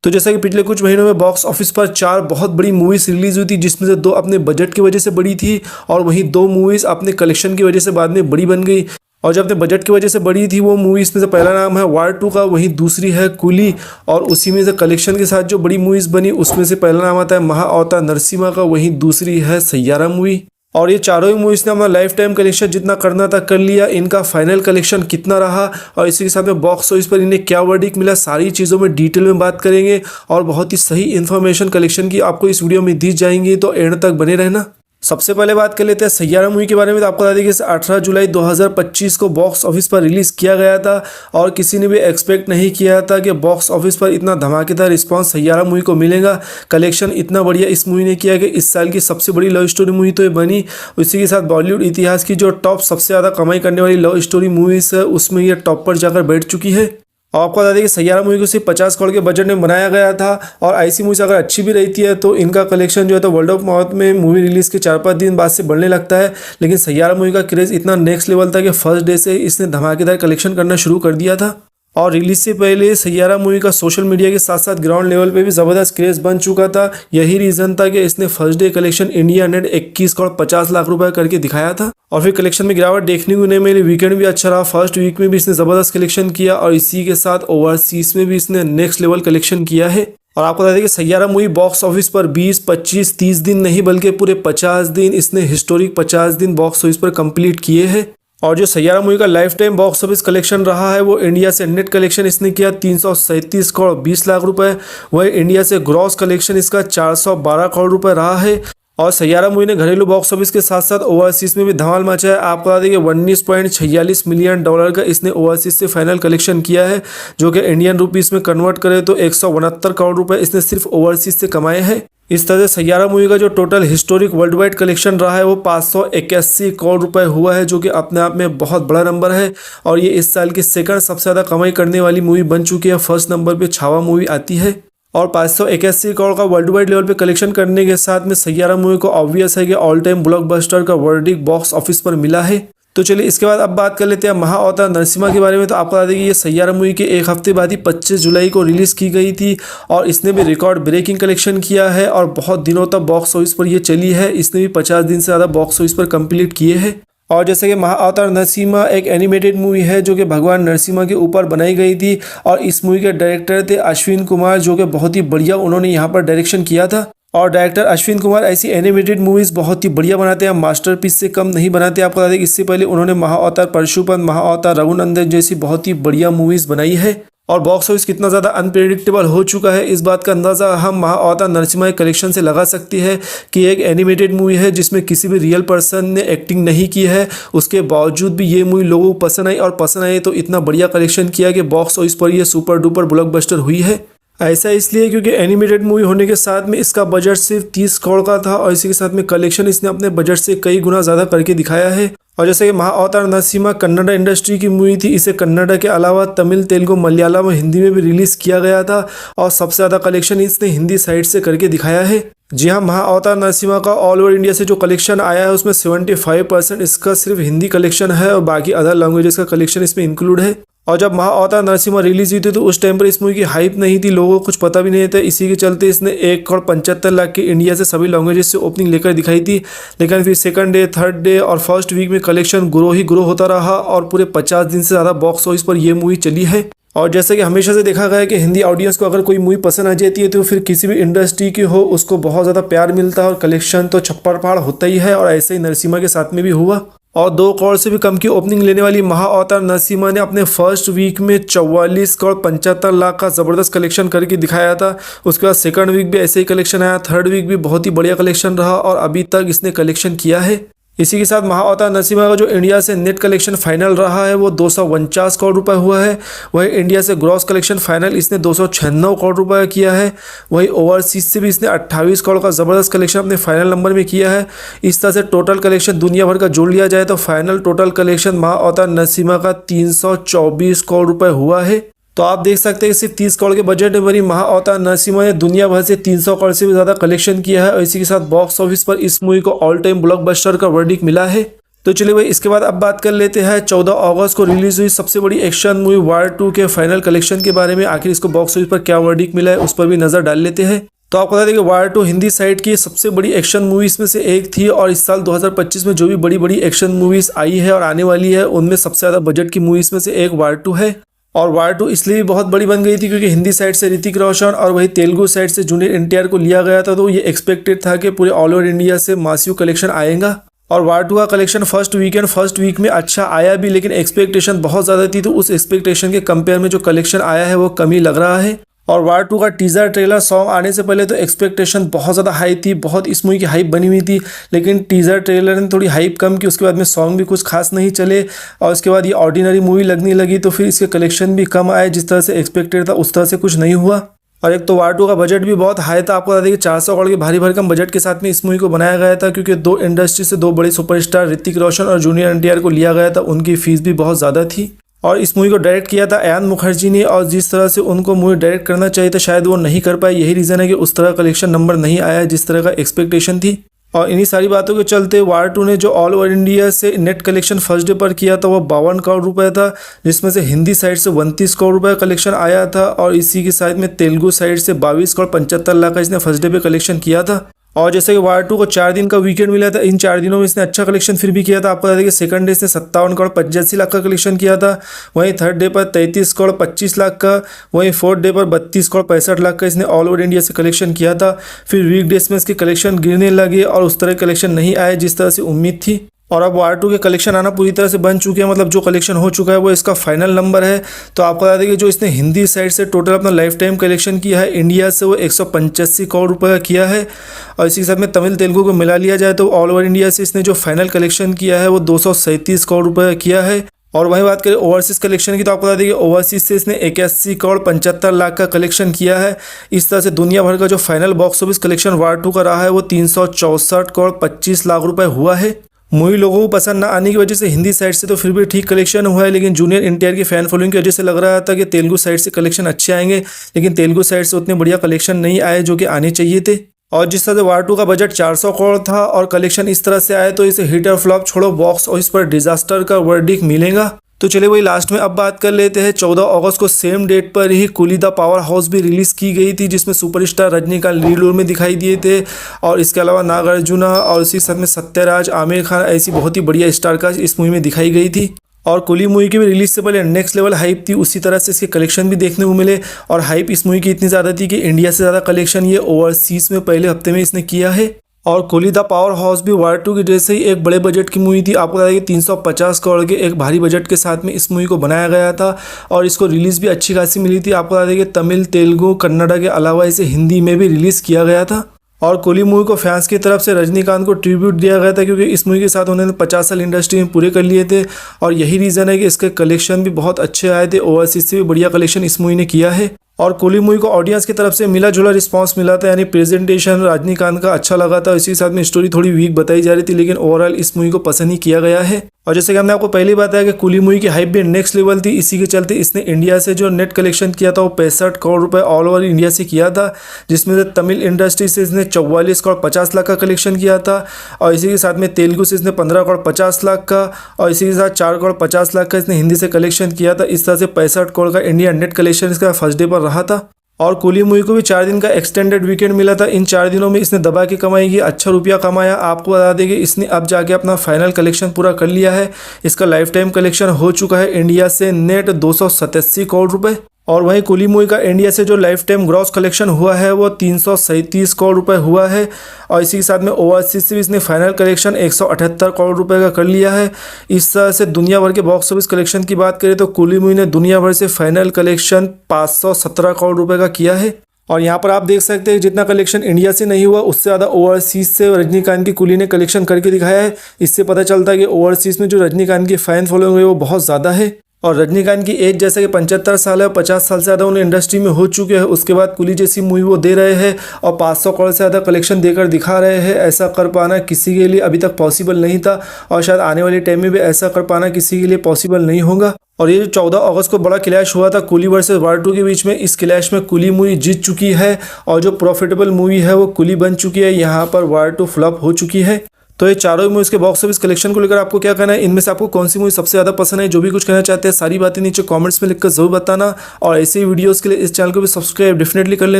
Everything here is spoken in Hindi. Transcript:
तो जैसा कि पिछले कुछ महीनों में बॉक्स ऑफिस पर 4 बहुत बड़ी मूवीज रिलीज हुई थी, जिसमें से 2 अपने बजट की वजह से बड़ी थी और वहीं 2 मूवीज अपने कलेक्शन की वजह से बाद में बड़ी बन गई। और जो अपने बजट की वजह से बड़ी थी वो मूवीज में से पहला नाम है वार 2 का, वहीं दूसरी है कूली, और उसी में से कलेक्शन के साथ जो बड़ी मूवीज बनी उसमें से पहला नाम आता है महाअवतार नरसिम्हा का, वहीं दूसरी है सैयारा मूवी। और ये चारों ही मूवीज ने अपना लाइफ टाइम कलेक्शन जितना करना था कर लिया। इनका फाइनल कलेक्शन कितना रहा और इसी के साथ में बॉक्स ऑफिस पर इन्हें क्या वर्डिक्ट मिला, सारी चीज़ों में डिटेल में बात करेंगे और बहुत ही सही इन्फॉर्मेशन कलेक्शन की आपको इस वीडियो में दी जाएंगी, तो एंड तक बने रहना। सबसे पहले बात कर लेते हैं सैयारा मूवी के बारे में। तो आपको बता दें कि इसे 18 जुलाई 2025 को बॉक्स ऑफिस पर रिलीज़ किया गया था और किसी ने भी एक्सपेक्ट नहीं किया था कि बॉक्स ऑफिस पर इतना धमाकेदार रिस्पांस सैयारा मूवी को मिलेगा। कलेक्शन इतना बढ़िया इस मूवी ने किया कि इस साल की सबसे बड़ी लव स्टोरी मूवी तो ये बनी। इसी के साथ बॉलीवुड इतिहास की जो टॉप सबसे ज़्यादा कमाई करने वाली लव स्टोरी मूवीज़ है उसमें ये टॉप पर जाकर बैठ चुकी है। और आपको बता दें कि सैयारा मूवी को सिर्फ 50 करोड़ के बजट में बनाया गया था और ऐसी मूवीज अगर अच्छी भी रहती है तो इनका कलेक्शन जो है तो वर्ल्ड ऑफ माउथ में मूवी रिलीज के 4-5 दिन बाद से बढ़ने लगता है। लेकिन सैयारा मूवी का क्रेज इतना नेक्स्ट लेवल था कि फर्स्ट डे से इसने धमाकेदार कलेक्शन करना शुरू कर दिया था। और रिलीज से पहले सैयारा मूवी का सोशल मीडिया के साथ साथ ग्राउंड लेवल पे भी ज़बरदस्त क्रेज बन चुका था। यही रीज़न था कि इसने first day collection India net 21 crore 50 lakh रुपए करके दिखाया था और फिर कलेक्शन में गिरावट देखने को नहीं मिली। वीकेंड भी अच्छा रहा, फर्स्ट वीक में भी इसने ज़बरदस्त कलेक्शन किया और इसी के साथ ओवरसीज में भी इसने नेक्स्ट लेवल कलेक्शन किया है। और आपको बता दें कि सैयारा मूवी बॉक्स ऑफिस पर 20, 25, 30 दिन नहीं बल्कि पूरे 50 दिन इसने हिस्टोरिक 50 दिन बॉक्स ऑफिस पर कंप्लीट किए हैं। और जो सैयारा मूवी का life time box office collection रहा है वो इंडिया से नेट कलेक्शन इसने किया 337 करोड़ 20 लाख रुपए। वही इंडिया से ग्रॉस कलेक्शन इसका 412 करोड़ रुपए रहा है। और सैयारा मूवी ने घरेलू बॉक्स ऑफिस के साथ साथ ओवरसीज में भी धमाल मचाया। आपको बता दें कि $19.46 मिलियन का इसने ओवरसीज से फाइनल कलेक्शन किया है, जो कि इंडियन रुपीस में कन्वर्ट करे तो 169 करोड़ रुपए इसने सिर्फ ओवरसीज से कमाए हैं। इस तरह से सैयारा मूवी का जो total historic world wide collection रहा है वो 581 करोड़ रुपए हुआ है, जो कि अपने आप में बहुत बड़ा नंबर है। और ये इस साल की सेकंड सबसे ज़्यादा कमाई करने वाली मूवी बन चुकी है। फर्स्ट नंबर पे छावा मूवी आती है। और 581 करोड़ का वर्ल्ड वाइड लेवल पे कलेक्शन करने के साथ में सैयारा मूवी को ऑब्वियस है कि ऑल टाइम ब्लॉकबस्टर का वर्डिक्ट बॉक्स ऑफिस पर मिला है। तो चलिए इसके बाद अब बात कर लेते हैं महाअवतार नरसिम्हा के बारे में। तो आपको बता दें कि ये सैयारा मूवी के एक हफ्ते बाद ही 25 जुलाई को रिलीज़ की गई थी और इसने भी रिकॉर्ड ब्रेकिंग कलेक्शन किया है और बहुत दिनों तक बॉक्स ऑफिस पर ये चली है। इसने भी 50 दिन से ज़्यादा बॉक्स ऑफिस पर कंप्लीट किए हैं। और जैसे कि महाअवतार नरसिम्हा एक एनिमेटेड मूवी है जो कि भगवान नरसिम्हा के ऊपर बनाई गई थी और इस मूवी के डायरेक्टर थे अश्विन कुमार, जो कि बहुत ही बढ़िया उन्होंने यहाँ पर डायरेक्शन किया था। और डायरेक्टर अश्विन कुमार ऐसी एनिमेटेड मूवीज़ बहुत ही बढ़िया बनाते हैं, मास्टरपीस से कम नहीं बनाते। आपको बता दें कि इससे पहले उन्होंने महाअवतार परशुराम, महाअवतार रघुनंदन जैसी बहुत ही बढ़िया मूवीज़ बनाई है। और बॉक्स ऑफिस कितना ज़्यादा अनप्रेडिक्टेबल हो चुका है इस बात का अंदाज़ा हम महाअवतार नरसिम्हा के कलेक्शन से लगा सकते हैं कि एक एनिमेटेड मूवी है जिसमें किसी भी रियल पर्सन ने एक्टिंग नहीं की है, उसके बावजूद भी ये मूवी लोगों को पसंद आई और पसंद आई तो इतना बढ़िया कलेक्शन किया कि बॉक्स ऑफिस पर ये सुपर डुपर ब्लॉकबस्टर हुई है। ऐसा इसलिए क्योंकि एनिमेटेड मूवी होने के साथ में इसका बजट सिर्फ 30 करोड़ का था और इसी के साथ में कलेक्शन इसने अपने बजट से कई गुना ज़्यादा करके दिखाया है। और जैसे कि महाअवतार नरसिम्हा कन्नड़ा इंडस्ट्री की मूवी थी, इसे कन्नड़ा के अलावा तमिल, तेलुगु, मलयालम और हिंदी में भी रिलीज़ किया गया था और सबसे ज़्यादा कलेक्शन इसने हिंदी साइड से करके दिखाया है। जी हाँ, महाअवतार नरसिम्हा का ऑल ओवर इंडिया से जो कलेक्शन आया है उसमें 75% इसका सिर्फ हिंदी कलेक्शन है और बाकी अदर लैंग्वेजेस का कलेक्शन इसमें इंक्लूड है। और जब महाअवतार नरसिम्हा रिलीज हुई थी तो उस टाइम पर इस मूवी की हाइप नहीं थी, लोगों को कुछ पता भी नहीं था। इसी के चलते इसने 1 करोड़ 75 लाख की इंडिया से सभी लैंग्वेजेस से ओपनिंग लेकर दिखाई थी। लेकिन फिर सेकंड डे, थर्ड डे और फर्स्ट वीक में कलेक्शन ग्रो होता रहा और पूरे 50 दिन से ज़्यादा बॉक्स ऑफिस पर यह मूवी चली है। और जैसे कि हमेशा से देखा गया है कि हिंदी ऑडियंस को अगर कोई मूवी पसंद आ जाती है तो फिर किसी भी इंडस्ट्री की हो उसको बहुत ज़्यादा प्यार मिलता है और कलेक्शन तो छप्पर फाड़ होता ही है। और ऐसे ही नरसिम्हा के साथ में भी हुआ और 2 करोड़ से भी कम की ओपनिंग लेने वाली महाअवतार नरसिम्हा ने अपने फर्स्ट वीक में 44 करोड़ 75 लाख का ज़बरदस्त कलेक्शन करके दिखाया था। उसके बाद सेकंड वीक भी ऐसे ही कलेक्शन आया, थर्ड वीक भी बहुत ही बढ़िया कलेक्शन रहा और अभी तक इसने कलेक्शन किया है। इसी के साथ महाअवतार नरसिम्हा का जो इंडिया से नेट कलेक्शन फाइनल रहा है वो 249 करोड़ रुपए हुआ है। वही इंडिया से ग्रॉस कलेक्शन फाइनल इसने 296 करोड़ रुपए किया है। वही ओवरसीज से भी इसने 28 करोड़ का ज़बरदस्त कलेक्शन अपने फाइनल नंबर में किया है। इस तरह से टोटल कलेक्शन दुनिया भर का जोड़ लिया जाए तो फाइनल टोटल कलेक्शन महाअवतार नरसिम्हा का 324 करोड़ रुपए हुआ है। तो आप देख सकते हैं सिर्फ 30 करोड़ के बजट में बनी महाअवतार नरसिम्हा ने दुनिया भर से 300 करोड़ से भी ज़्यादा कलेक्शन किया है और इसी के साथ बॉक्स ऑफिस पर इस मूवी को ऑल टाइम ब्लॉकबस्टर का वर्डिक्ट मिला है। तो चलिए भाई इसके बाद अब बात कर लेते हैं 14 अगस्त को रिलीज हुई सबसे बड़ी एक्शन मूवी वार 2 के फाइनल कलेक्शन के बारे में। आखिर इसको बॉक्स ऑफिस पर क्या वर्डिक्ट मिला है उस पर भी नजर डाल लेते हैं। तो आपको बता दें कि वार 2 हिंदी साइड की सबसे बड़ी एक्शन मूवीज में से एक थी और इस साल 2025 में जो भी बड़ी बड़ी एक्शन मूवीज आई है और आने वाली है उनमें सबसे ज़्यादा बजट की मूवीज में से एक वार 2 है। और वार 2 इसलिए भी बहुत बड़ी बन गई थी क्योंकि हिंदी साइड से ऋतिक रोशन और वही तेलुगु साइड से जूनियर एनटीआर को लिया गया था। तो ये एक्सपेक्टेड था कि पूरे ऑल ओवर इंडिया से मासिव कलेक्शन आएगा और वार 2 का कलेक्शन फर्स्ट वीक में अच्छा आया भी, लेकिन एक्सपेक्टेशन बहुत ज़्यादा थी तो उस एक्सपेक्टेशन के कंपेयर में जो कलेक्शन आया है वो कम ही लग रहा है। और वार 2 का टीजर ट्रेलर सॉन्ग आने से पहले तो एक्सपेक्टेशन बहुत ज़्यादा हाई थी, बहुत इस मूवी की हाइप बनी हुई थी, लेकिन टीजर ट्रेलर ने थोड़ी हाइप कम की। उसके बाद में सॉन्ग भी कुछ खास नहीं चले और उसके बाद ये ऑर्डिनरी मूवी लगने लगी तो फिर इसके कलेक्शन भी कम आए। जिस तरह से एक्सपेक्टेड था उस तरह से कुछ नहीं हुआ। और एक तो वार 2 का बजट भी बहुत हाई था। आपको बता दें कि 400 करोड़ के भारी भरकम बजट के साथ में इस मूवी को बनाया गया था क्योंकि दो इंडस्ट्री से दो बड़े सुपरस्टार ऋतिक रोशन और जूनियर एनटीआर को लिया गया था, उनकी फीस भी बहुत ज़्यादा थी। और इस मूवी को डायरेक्ट किया था अयान मुखर्जी ने और जिस तरह से उनको मूवी डायरेक्ट करना चाहिए था शायद वो नहीं कर पाए। यही रीज़न है कि उस तरह कलेक्शन नंबर नहीं आया जिस तरह का एक्सपेक्टेशन थी। और इन्हीं सारी बातों के चलते वार 2 ने जो ऑल ओवर इंडिया से नेट कलेक्शन फर्स्ट डे पर किया था वो 52 करोड़ रुपए था, जिसमें से हिंदी साइड से 29 करोड़ रुपए कलेक्शन आया था और इसी के साथ में तेलुगु साइड से 22 करोड़ 75 लाख का इसने फर्स्ट डे पे कलेक्शन किया था। और जैसे कि वार 2 को 4 दिन का वीकेंड मिला था, इन 4 दिनों में इसने अच्छा कलेक्शन फिर भी किया था। आपको बता दें कि सेकंड डे इसने 57 करोड़ 85 लाख का कलेक्शन किया था, वहीं थर्ड डे पर 33 करोड़ 25 लाख का, वहीं फोर्थ डे पर 32 करोड़ 65 लाख का इसने ऑल ओवर इंडिया से कलेक्शन किया था। फिर वीक डेज में इसके कलेक्शन गिरने लगे और उस तरह कलेक्शन नहीं आए जिस तरह से उम्मीद थी। और अब वार 2 के कलेक्शन आना पूरी तरह से बन चुके हैं, मतलब जो कलेक्शन हो चुका है वो इसका फाइनल नंबर है। तो आपको बता दें कि जो इसने हिंदी साइड से टोटल अपना लाइफ टाइम कलेक्शन किया है इंडिया से वो 185 करोड़ रुपए का किया है। और इसी के साथ में तमिल तेलुगु को मिला लिया जाए तो ऑल ओवर इंडिया से इसने जो फाइनल कलेक्शन किया है वो 237 करोड़ रुपए का किया है। और वहीं बात करें ओवरसीज़ कलेक्शन की तो आपको बता दें कि ओवरसीज़ से इसने 81 करोड़ 75 लाख का कलेक्शन किया है। इस तरह से दुनिया भर का जो फाइनल बॉक्स ऑफिस कलेक्शन वार 2 का रहा है वो 364 करोड़ 25 लाख रुपए हुआ है। मूवी लोगों को पसंद ना आने की वजह से हिंदी साइड से तो फिर भी ठीक कलेक्शन हुआ है, लेकिन जूनियर एनटीआर की फैन फॉलोइंग की वजह से लग रहा था कि तेलुगु साइड से कलेक्शन अच्छे आएंगे, लेकिन तेलुगु साइड से उतने बढ़िया कलेक्शन नहीं आए जो कि आने चाहिए थे। और जिस तरह से वार 2 का बजट 400 करोड़ था और कलेक्शन इस तरह से आए तो इसे हिट और फ्लॉप छोड़ो बॉक्स ऑफिस पर डिजास्टर का वर्डिक्ट मिलेगा। तो चलिए वही लास्ट में अब बात कर लेते हैं 14 अगस्त को सेम डेट पर ही कुली द पावर हाउस भी रिलीज़ की गई थी, जिसमें सुपरस्टार रजनीकांत लीड रोल में दिखाई दिए थे और इसके अलावा नागार्जुना और इसी साथ में सत्यराज, आमिर खान, ऐसी बहुत ही बढ़िया स्टार कास्ट इस मूवी में दिखाई गई थी। और कुली मूवी की भी रिलीज से पहले नेक्स्ट लेवल हाइप थी, उसी तरह से इसके कलेक्शन भी देखने को मिले। और हाइप इस मूवी की इतनी ज़्यादा थी कि इंडिया से ज़्यादा कलेक्शन ये ओवरसीज़ में पहले हफ्ते में इसने किया है। और कुली द पावर हाउस भी वार 2 की जैसे ही एक बड़े बजट की मूवी थी। आपको बता दें कि 350 करोड़ के एक भारी बजट के साथ में इस मूवी को बनाया गया था और इसको रिलीज़ भी अच्छी खासी मिली थी। आपको बता दें कि तमिल, तेलुगु, कन्नड़ा के अलावा इसे हिंदी में भी रिलीज़ किया गया था। और कुली मूवी को फैंस की तरफ से रजनीकांत को ट्रिब्यूट दिया गया था क्योंकि इस मूवी के साथ उन्होंने 50 साल इंडस्ट्री में पूरे कर लिए थे और यही रीज़न है कि इसके कलेक्शन भी बहुत अच्छे आए थे। ओवरसीज से भी बढ़िया कलेक्शन इस मूवी ने किया है। और कुली मूवी को ऑडियंस की तरफ से मिला जुला रिस्पांस मिला था, यानी प्रेजेंटेशन रजनीकांत का अच्छा लगा था। इसी के साथ में स्टोरी थोड़ी वीक बताई जा रही थी, लेकिन ओवरऑल इस मूवी को पसंद ही किया गया है। और जैसे कि हमने आपको पहले ही बताया कि कुली मूवी की हाइप भी नेक्स्ट लेवल थी, इसी के चलते इसने इंडिया से जो नेट कलेक्शन किया था वो 65 करोड़ रुपए ऑल ओवर इंडिया से किया था, जिसमें से तमिल इंडस्ट्री से इसने 44 करोड़ 50 लाख का कलेक्शन किया था और इसी के साथ में तेलुगु से इसने 15 करोड़ 50 लाख का और इसी के साथ 4 करोड़ 50 लाख का इसने हिंदी से कलेक्शन किया था। इस तरह से 65 करोड़ का इंडिया नेट कलेक्शन इसका फर्स्ट डे पर रहा था। और कुली मूवी को भी 4 दिन का एक्सटेंडेड वीकेंड मिला था। इन 4 दिनों में इसने दबा के कमाई की, अच्छा रुपया कमाया। आपको बता दें कि इसने अब जाके अपना फाइनल कलेक्शन पूरा कर लिया है। इसका लाइफ टाइम कलेक्शन हो चुका है इंडिया से नेट 287 करोड़ रुपए। और वहीं कुली मूवी का इंडिया से जो लाइफ टाइम ग्रॉस कलेक्शन हुआ है वो 337 करोड़ रुपए हुआ है। और इसी के साथ में ओवरसीज से भी इसने फाइनल कलेक्शन 178 करोड़ रुपए का कर लिया है। इस तरह से दुनिया भर के बॉक्स ऑफिस कलेक्शन की बात करें तो कुली मूवी ने दुनिया भर से फाइनल कलेक्शन 517 करोड़ रुपए का किया है। और यहाँ पर आप देख सकते हैं जितना कलेक्शन इंडिया से नहीं हुआ उससे ज़्यादा ओवरसीज से रजनीकांत की कुली ने कलेक्शन करके दिखाया है। इससे पता चलता है कि ओवरसीज में जो रजनीकांत की फैन फॉलोइंग है वो बहुत ज़्यादा है। और रजनीकांत की एज जैसा कि 75 साल है और 50 साल से ज़्यादा उन्हें इंडस्ट्री में हो चुके हैं, उसके बाद कुली जैसी मूवी वो दे रहे हैं और 500 करोड़ से ज़्यादा कलेक्शन देकर दिखा रहे हैं। ऐसा कर पाना किसी के लिए अभी तक पॉसिबल नहीं था और शायद आने वाले टाइम में भी ऐसा कर पाना किसी के लिए पॉसिबल नहीं होगा। और ये जो 14 अगस्त को बड़ा क्लैश हुआ था कुली वर्सेस वार 2 के बीच में, इस क्लैश में कुली मूवी जीत चुकी है और जो प्रॉफिटेबल मूवी है वो कुली बन चुकी है। यहाँ पर वार 2 फ्लॉप हो चुकी है। तो ये चारों मूवीज के बॉक्स ऑफिस कलेक्शन को लेकर आपको क्या कहना है, इनमें से आपको कौन सी मूवी सबसे ज़्यादा पसंद है? जो भी कुछ कहना चाहते हैं सारी बातें नीचे कमेंट्स में लिखकर जरूर बताना और ऐसे ही वीडियोस के लिए इस चैनल को भी सब्सक्राइब डेफिनेटली कर लेना।